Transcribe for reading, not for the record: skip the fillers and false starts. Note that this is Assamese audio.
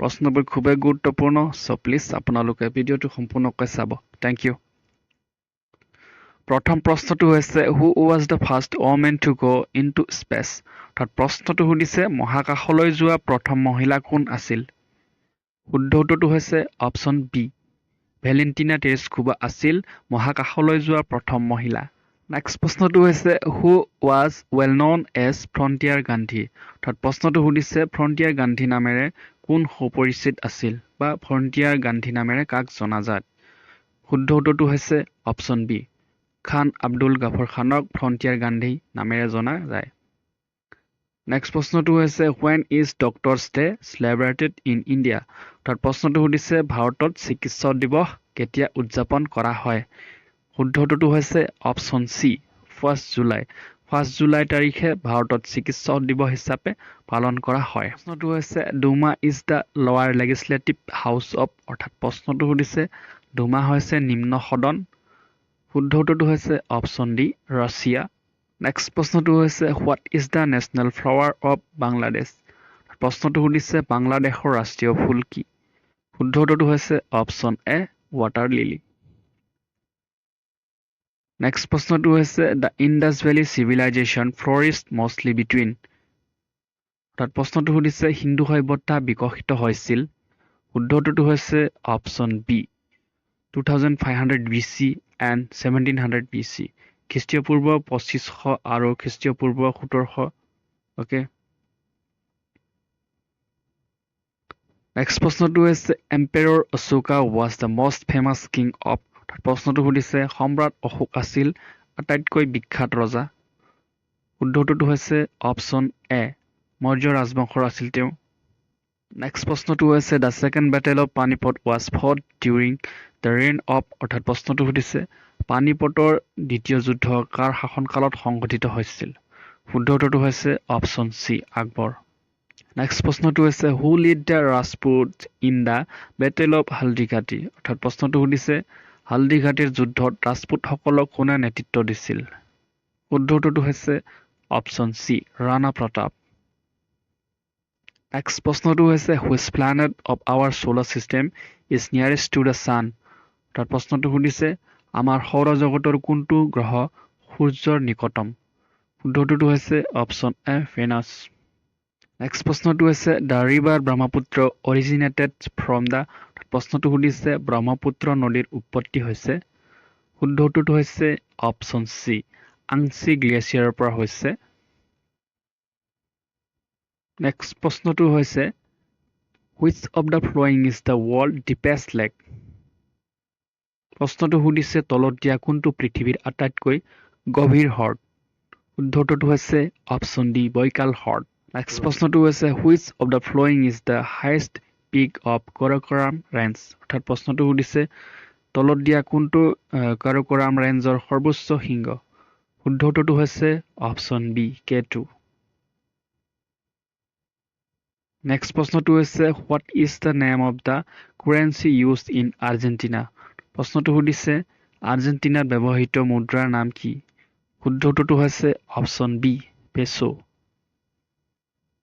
প্ৰশ্নবোৰ খুবেই গুৰুত্বপূৰ্ণ সো প্লিজ আপোনালোকে ভিডিঅ'টো সম্পূৰ্ণকৈ চাব থ্যাংক ইউ প্ৰথম প্ৰশ্নটো হৈছে who was the first women to go into space অৰ্থাৎ প্ৰশ্নটো সুধিছে মহাকাশলৈ যোৱা প্ৰথম মহিলা কোন আছিল শুদ্ধ উত্তৰটো হৈছে অপচন বি ভেলেন্টিনা টেৰেস্কোভা আছিল মহাকাশলৈ যোৱা প্ৰথম মহিলা নেক্সট প্ৰশ্নটো হৈছে who was well known as frontier Gandhi অৰ্থাৎ প্ৰশ্নটো সুধিছে ফ্ৰণ্টিয়াৰ গান্ধী নামেৰে কোন সুপৰিচিত আছিল বা ফ্ৰণ্টিয়াৰ গান্ধী নামেৰে কাক জনাজাত শুদ্ধ উত্তৰটো হৈছে অপচন বি খান আব্দুল গাফৰ খানক ফ্ৰণ্টিয়াৰ গান্ধী নামেৰে জনা যায় নেক্সট প্ৰশ্নটো হৈছে when is doctors day celebrated in India অৰ্থাৎ প্ৰশ্নটো সুধিছে ভাৰতত চিকিৎসক দিৱস কেতিয়া উদযাপন কৰা হয় শুদ্ধ উত্তৰটো হৈছে অপচন সি 1 জুলাই 1 জুলাই তাৰিখে ভাৰতত চিকিৎসক দিৱস হিচাপে পালন কৰা হয় প্ৰশ্নটো হৈছে ডুমা ইজ দ্য লোৱাৰ লেজিসলেটিভ হাউচ অফ অৰ্থাৎ প্ৰশ্নটো সুধিছে ডুমা হৈছে নিম্ন সদন শুদ্ধ উত্তৰটো হৈছে অপচন ডি ৰাছিয়া নেক্সট প্ৰশ্নটো হৈছে what is the national flower of Bangladesh প্ৰশ্নটো সুধিছে বাংলাদেশৰ ৰাষ্ট্ৰীয় ফুল কি শুদ্ধ উত্তৰটো হৈছে option A water lily next প্ৰশ্নটো হৈছে the Indus valley civilisation flourished mostly between অৰ্থাৎ প্ৰশ্নটো সুধিছে হিন্দু সভ্যতা বিকশিত হৈছিল শুদ্ধ উত্তৰটো হৈছে option B 2500 BC and 1700 BC খ্ৰীষ্টীয় পূৰ্ব 2500 আৰু খ্ৰীষ্টীয় পূৰ্ব 1700 ওকে নেক্সট প্ৰশ্নটো হৈছে এম্পেৰৰ Ashoka was the most famous king of প্ৰশ্নটো সুধিছে সম্ৰাট অশোক আছিল আটাইতকৈ বিখ্যাত ৰজা শুদ্ধ উত্তৰটো হৈছে অপচন এ মৌৰ্য ৰাজবংশৰ আছিল তেওঁ নেক্সট প্ৰশ্নটো হৈছে the second battle of Panipat was fought during the reign of অৰ্থাৎ প্ৰশ্নটো সুধিছে পানিপটৰ দ্বিতীয় যুদ্ধ কাৰ শাসনকালত সংঘটিত হৈছিল শুদ্ধ উত্তৰটো হৈছে অপচন সি আকবৰ নেক্সট প্ৰশ্নটো হৈছে who led the Rajput in the battle of Haldighati অৰ্থাৎ প্ৰশ্নটো সুধিছে হালদিঘাটিৰ যুদ্ধত ৰাজপুতসকলক কোনে নেতৃত্ব দিছিল শুদ্ধ উত্তৰটো হৈছে option C Rana Pratap next প্ৰশ্নটো হৈছে which planet of our solar system is nearest to the sun অৰ্থাৎ প্ৰশ্নটো সুধিছে আমাৰ সৌৰজগতৰ কোনটো গ্ৰহ সূৰ্যৰ নিকটতম শুদ্ধ উত্তৰটো হৈছে অপচন এ ভেনাছ নেক্সট প্ৰশ্নটো হৈছে the river Brahmaputra originated from the প্ৰশ্নটো সুধিছে ব্ৰহ্মপুত্ৰ নদীৰ উৎপত্তি হৈছে শুদ্ধ উত্তৰটো হৈছে অপচন সি আংশী গ্লেচিয়াৰৰ পৰা হৈছে নেক্সট প্ৰশ্নটো হৈছে which of the following is the world deepest lake প্ৰশ্নটো সুধিছে তলত দিয়া কোনটো পৃথিৱীৰ আটাইতকৈ গভীৰ হ্ৰদ শুদ্ধ উত্তৰটো হৈছে অপচন ডি বৈকাল হ্ৰদ নেক্সট প্ৰশ্নটো হৈছে which of the following is the highest peak of Karakoram range অৰ্থাৎ প্ৰশ্নটো সুধিছে তলত দিয়া কোনটো কাৰাকোৰাম ৰেঞ্জৰ সৰ্বোচ্চ শৃংগ শুদ্ধ উত্তৰটো হৈছে অপচন বি K2 নেক্সট প্ৰশ্নটো হৈছে what is the name of the currency used in Argentina প্ৰশ্নটো সুধিছে আৰ্জেণ্টিনাত ব্যৱহৃত মুদ্ৰাৰ নাম কি শুদ্ধ উত্তৰটো হৈছে অপচন বি পেছো